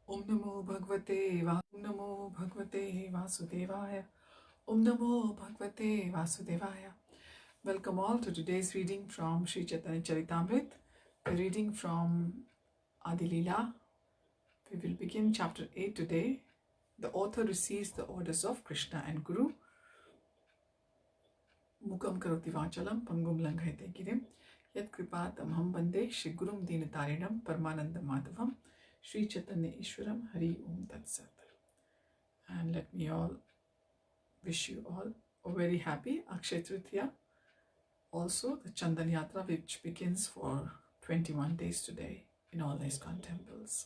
Om Namo Om Namo Bhagavate Vasudevaya. Om Namo Bhagavate Vasudevaya. Welcome all to today's reading from Sri Chaitanya Charitamrita. The reading from Adi Lila. We will begin chapter 8 today. The author receives the orders of Krishna and Guru. Mukam karoti vachalam pangum langhayate girim yat kripa tamham bande Shri Gurum Dinatarinam Paramananda Madhavam Shri Chaitanya Ishwaram Hari Om Tat Sat. And let me all wish you all a very happy Akshay Tritiya. Also the Chandan Yatra, which begins for 21 days today in all ISKCON temples.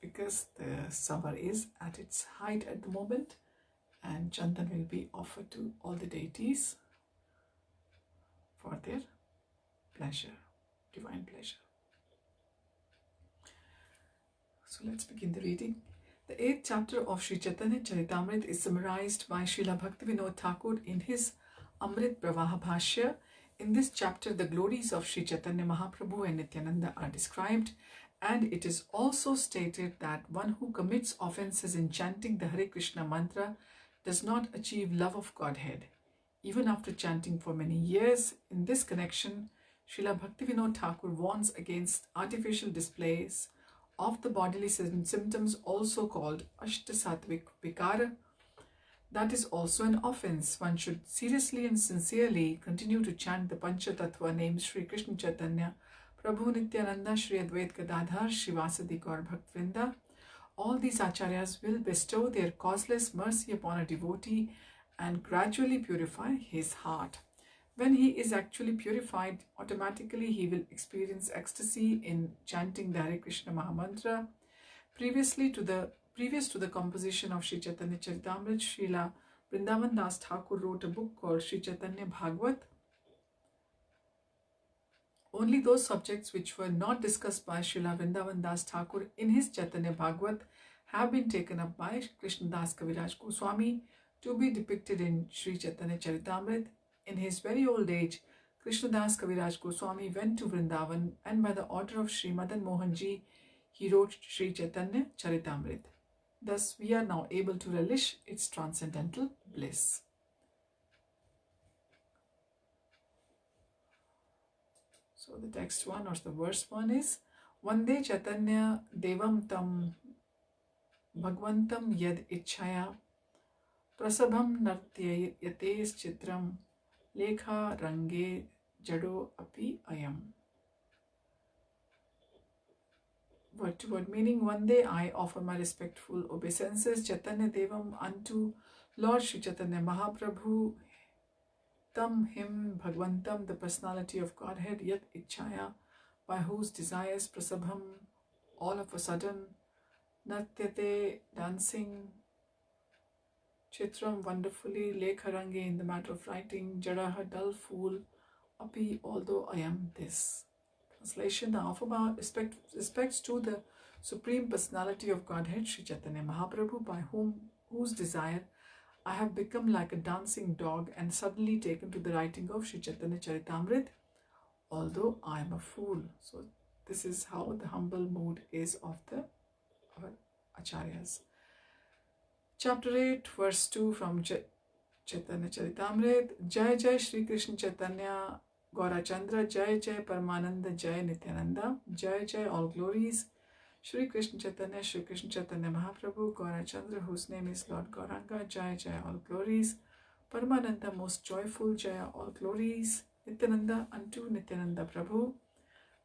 Because the summer is at its height at the moment, and Chandan will be offered to all the deities for their pleasure, divine pleasure. So let's begin the reading. The 8th chapter of Sri Chaitanya Charitamrita is summarized by Srila Bhaktivinoda Thakur in his Amrit Pravaha Bhashya. In this chapter, the glories of Sri Chaitanya Mahaprabhu and Nityananda are described, and it is also stated that one who commits offenses in chanting the Hare Krishna mantra does not achieve love of Godhead. Even after chanting for many years, in this connection, Srila Bhaktivinoda Thakur warns against artificial displays of the bodily symptoms, also called Ashtasattvic Vikara. That is also an offense. One should seriously and sincerely continue to chant the Pancha Tattva names Sri Krishna Chaitanya, Prabhu Nityananda, Sri Advait Gadadhar, Srivasadi Gaur Bhaktivinoda. All these acharyas will bestow their causeless mercy upon a devotee and gradually purify his heart. When he is actually purified, automatically he will experience ecstasy in chanting the Hare Krishna Mahamantra. Previous to the composition of Sri Chaitanya Charitamrita, Srila Vrindavan Das Thakur wrote a book called Sri Chaitanya Bhagavat. Only those subjects which were not discussed by Srila Vrindavan Das Thakur in his Chaitanya Bhagavat have been taken up by Krishnadas Kaviraj Goswami to be depicted in Sri Chaitanya Charitamrita. In his very old age, Krishnadas Kaviraj Goswami went to Vrindavan, and by the order of Sri Madan Mohanji, he wrote Sri Chaitanya Charitamrita. Thus, we are now able to relish its transcendental bliss. So the text one or the verse one is Vande Chaitanya Devam Tam Bhagvantam Yad Ichhaya Prasabham Nartyayates Chitram Lekha Range Jado Api Ayam. Word to word meaning: one day I offer my respectful obeisances Chaitanya Devam unto Lord Sri Chaitanya Mahaprabhu, Tam, him, Bhagvantam, the personality of Godhead, Yat Ichhaya, by whose desires, Prasabham, all of a sudden, Natyate, dancing, Chitram, wonderfully, Lekharange, in the matter of writing, Jadaha, dull fool, Api, although I am this. Translation: I offer my respects to the Supreme Personality of Godhead, Sri Chaitanya Mahaprabhu, by whose desire I have become like a dancing dog and suddenly taken to the writing of Sri Chaitanya Charitamrita, although I am a fool. So this is how the humble mood is of our acharyas. Chapter 8, verse 2 from Chaitanya Charitamrita. Jai Jai Shri Krishna Chaitanya Gaurachandra, Jai Jai Paramananda, Jai Nityananda, Jai Jai, all glories Shri Krishna Chaitanya Mahaprabhu, Gaurachandra, whose name is Lord Gauranga, Jai Jai, all glories Paramananda, most joyful, Jaya, all glories Nityananda, unto Nityananda Prabhu.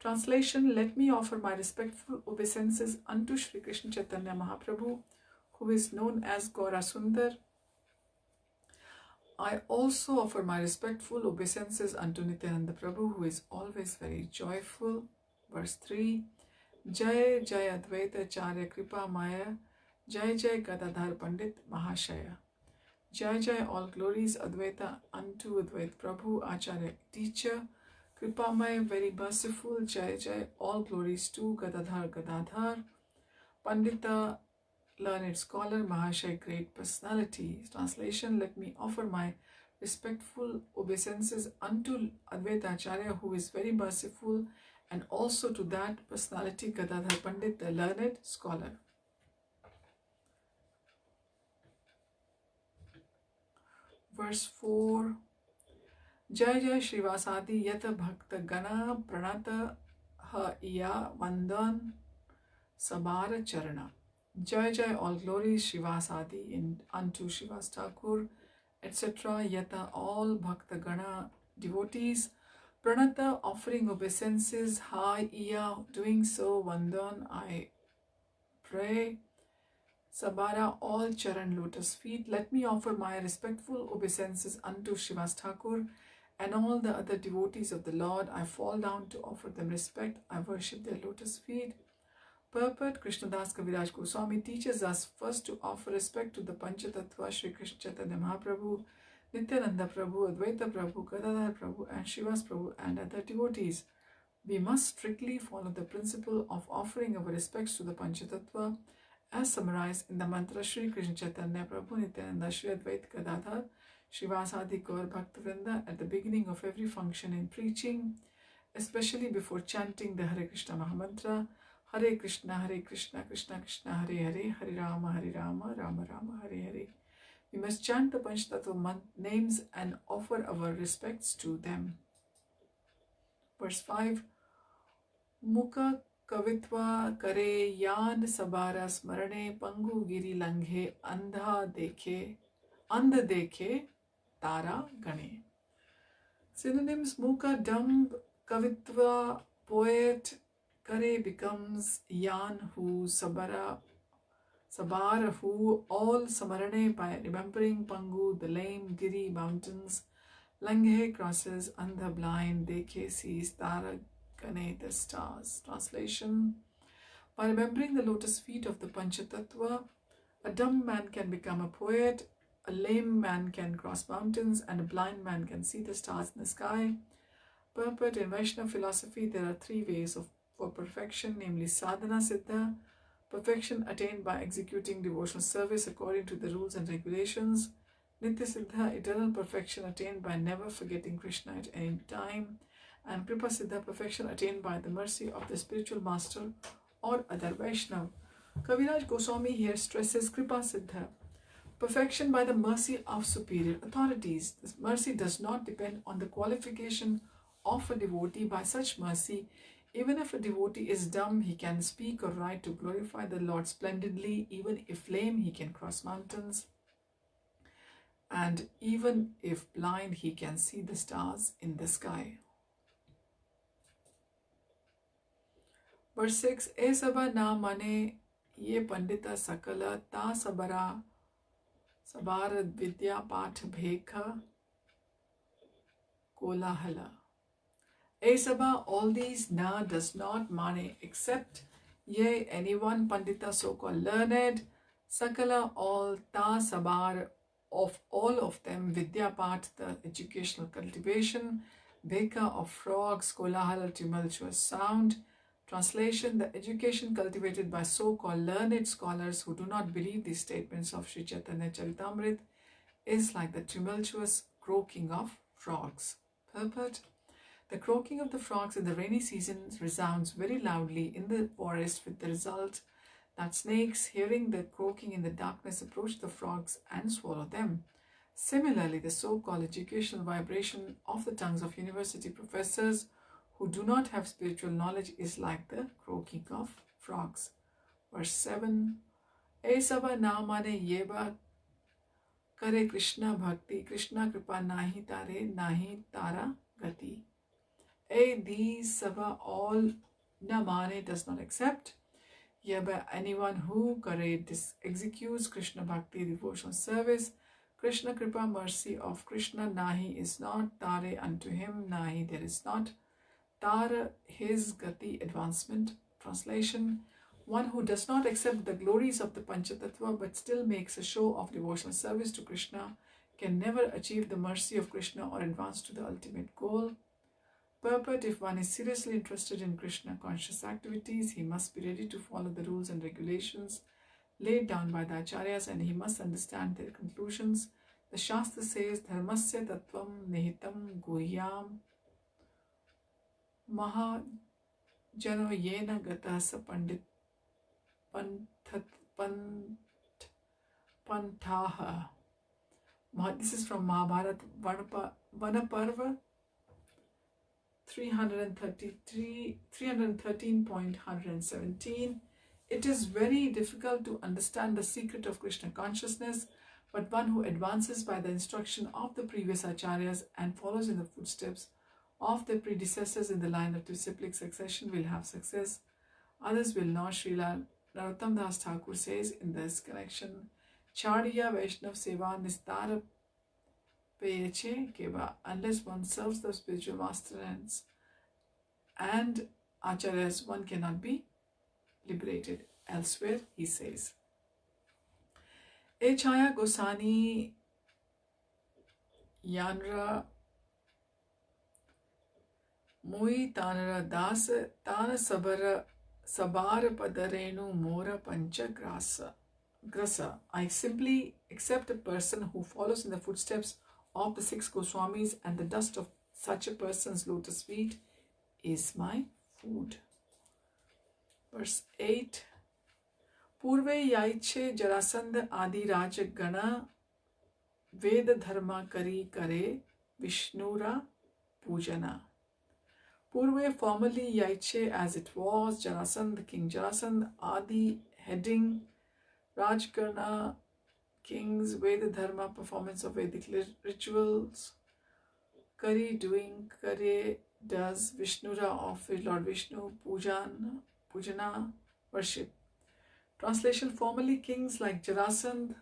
Translation: let me offer my respectful obeisances unto Shri Krishna Chaitanya Mahaprabhu, who is known as Gaura Sundar. I also offer my respectful obeisances unto Nityananda Prabhu, who is always very joyful. Verse 3. Jai Jai Advaita Charya Kripa Maya, Jai Jai Gadadhar Pandit Mahashaya. Jai Jai, all glories Advaita unto Advait Prabhu, Acharya teacher, Kripamaya, very merciful. Jai Jai, all glories to Gadadhar, Pandita, learned scholar, Mahashay, great personality. Translation: let me offer my respectful obeisances unto Advaita Acharya, who is very merciful, and also to that personality, Gadadhar Pandit, the learned scholar. Verse 4. Jai Jai Shrivasadi Yata Bhakta Gana Pranata Ha Iya Vandan Sabara Charana. Jai Jai, all glory, Shrivasadi, in unto Shrivas Thakur, etc. Yata, all Bhakta Gana devotees. Pranata, offering obeisances. Ha Iya, doing so. Vandan, I pray. Sabara, all charan, lotus feet. Let me offer my respectful obeisances unto Shrivas Thakur and all the other devotees of the Lord. I fall down to offer them respect. I worship their lotus feet. Purport. Krishnadas Kaviraj Goswami teaches us first to offer respect to the Panchatattva, Sri Krishna Chaitanya Mahaprabhu, Nityananda Prabhu, Advaita Prabhu, Gadadhar Prabhu, and Shrivas Prabhu, and other devotees. We must strictly follow the principle of offering our respects to the Panchatattva as summarized in the mantra Sri Krishna Chaitanya Prabhu, Nityananda, Sri Advaita Gadadhar, Shrivasadi Gaur Bhaktivinoda at the beginning of every function in preaching, especially before chanting the Hare Krishna Mahamantra. Hare Krishna, Krishna Krishna, Hare Hare, Hare Rama, Rama Rama, Hare Hare. We must chant the Panchatattva names and offer our respects to them. Verse 5. Mukha Kavitva Kare Yan Sabara Smarane Pangu Giri Langhe Andha Dekhe Tara Gane. Synonyms: Mukha, dumb; Kavitva, poet; Kare becomes; Yan, who; Sabar, who; all; Samarane, by remembering; Pangu, the lame; Giri, mountains; Langhe, crosses; Andha, blind; Dekhe, sees; Tara Gane, the stars. Translation: by remembering the lotus feet of the Panchatattva, a dumb man can become a poet, a lame man can cross mountains, and a blind man can see the stars in the sky. Purport: in Vaishnava philosophy, there are three ways for perfection, namely sadhana siddha, perfection attained by executing devotional service according to the rules and regulations; nitya siddha, eternal perfection attained by never forgetting Krishna at any time; and kripa siddha, perfection attained by the mercy of the spiritual master or other Vaishnava. Kaviraj Goswami here stresses kripa siddha, perfection by the mercy of superior authorities. This mercy does not depend on the qualification of a devotee. By such mercy, even if a devotee is dumb, he can speak or write to glorify the Lord splendidly. Even if lame, he can cross mountains. And even if blind, he can see the stars in the sky. Verse 6. E saba na mane ye pandita sakala ta sabara sabarad vidya path bhekha kolahala. Esaba, all these; na, does not; mane, except; ye, anyone; pandita, so-called learned; sakala, all; ta, sabar, of all of them; vidya part, the educational cultivation; bheka, of frogs; kolahala, tumultuous sound. Translation: the education cultivated by so-called learned scholars who do not believe these statements of Sri Chaitanya Charitamrita is like the tumultuous croaking of frogs. Purport: the croaking of the frogs in the rainy season resounds very loudly in the forest, with the result that snakes, hearing the croaking in the darkness, approach the frogs and swallow them. Similarly, the so-called educational vibration of the tongues of university professors who do not have spiritual knowledge is like the croaking of frogs. Verse 7. Esava namane yeba kare Krishna bhakti, Krishna kripa nahi tare, nahi tara gati. These sava, all; namane, does not accept; yeba, anyone who; kare, executes Krishna bhakti, devotional service; Krishna kripa, mercy of Krishna; nahi, is not; tare, unto him; nahi, there is not; tara, his; gati, advancement. Translation: one who does not accept the glories of the Panchatattva but still makes a show of devotional service to Krishna can never achieve the mercy of Krishna or advance to the ultimate goal. Purport: if one is seriously interested in Krishna conscious activities, he must be ready to follow the rules and regulations laid down by the Acharyas, and he must understand their conclusions. The Shastra says, Dharmasya tattvam nihitam guhyam maha jano yena gata sa pandit pantaha. This is from Mahabharata Vanaparva 313.117. It is very difficult to understand the secret of Krishna consciousness, but one who advances by the instruction of the previous acharyas and follows in the footsteps of their predecessors in the line of disciplic succession will have success. Others will not. Srila Narottam Das Thakur says in this connection, Chariya Vaishnav Seva Nistara Peyeche Keva. Unless one serves the spiritual master and acharyas, one cannot be liberated. Elsewhere, he says, Echaya Gosani Yanra Mui Tanara Das Tana Sabara Padarenu Mora Pancha Grasa. I simply accept a person who follows in the footsteps of the 6 Goswamis, and the dust of such a person's lotus feet is my food. Verse 8. Purve yaiche Jarasandha Adi Raja Gana Veda Dharma Kari Kare Vishnura Pujana. Purve, formerly Yaiche as it was, Jarasandha, King Jarasandha, Adi, heading, Rajgana, kings, Veda Dharma, performance of Vedic rituals, Kari, doing, Kare, does, Vishnura, of Lord Vishnu, Pujana, worship. Translation: formerly kings like Jarasandha,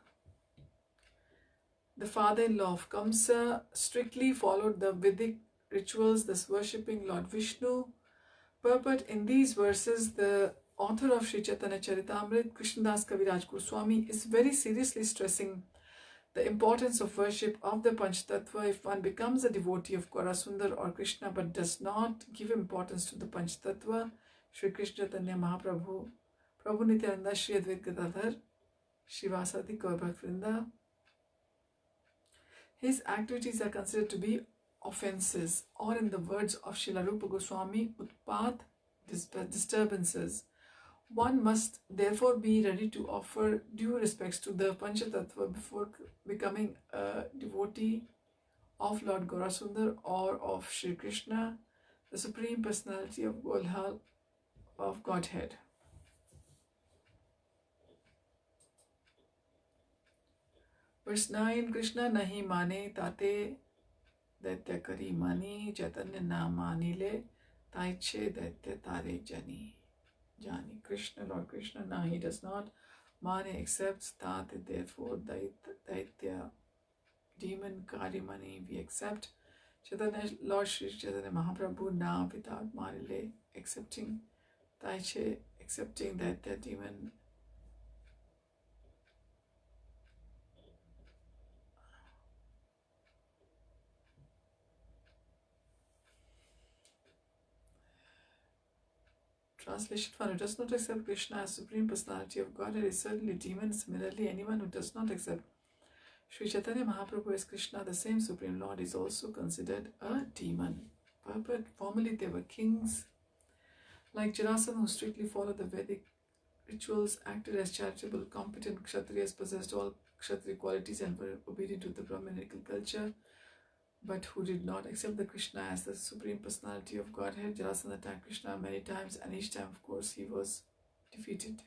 the father-in-law of Kamsa, strictly followed the Vedic rituals, thus worshipping Lord Vishnu. Purport: in these verses, the author of Sri Chaitanya Charitamrita, Krishnadas Kaviraj Goswami, is very seriously stressing the importance of worship of the Panchtattva. If one becomes a devotee of Gaurasundar or Krishna but does not give importance to the Panchtattva, Sri Krishna Chaitanya Mahaprabhu, Prabhu Nityananda, Sri Advaita Gadadhar, Srivasadi Gaur Bhaktivinoda, his activities are considered to be offenses, or in the words of Srila Rupa Goswami, utpat, disturbances. One must therefore be ready to offer due respects to the Panchatattva before becoming a devotee of Lord Gaurasundar or of Sri Krishna, the Supreme Personality of Godhead. Verse 9. Krishna nahi mane tate daitya kari mani, Chaitanya na manile taiche daitya tare jani. Krishna, Lord Krishna, na, he does not, mane, accepts, tate, therefore, daitya, demon, kari mani, we accept, Chaitanya, Lord Shri Chaitanya Mahaprabhu, na, without manile, accepting, taiche, accepting daitya, demon. Translation: one who does not accept Krishna as Supreme Personality of Godhead is certainly demon. Similarly, anyone who does not accept Sri Chaitanya Mahaprabhu as Krishna, the same Supreme Lord, is also considered a demon. Purport: formerly they were kings like Jarasandha who strictly followed the Vedic rituals, acted as charitable, competent Kshatriyas, possessed all Kshatriya qualities and were obedient to the Brahminical culture, but who did not accept the Krishna as the Supreme Personality of Godhead. Jarasandha attacked Krishna many times, and each time, of course, he was defeated.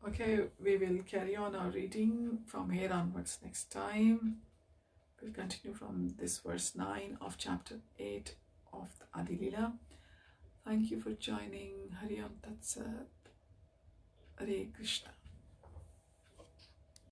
Okay, we will carry on our reading from here onwards next time. We'll continue from this verse 9 of chapter 8 of the Adi Lila. Thank you for joining. Hari Om Tat Sat. Hare Krishna.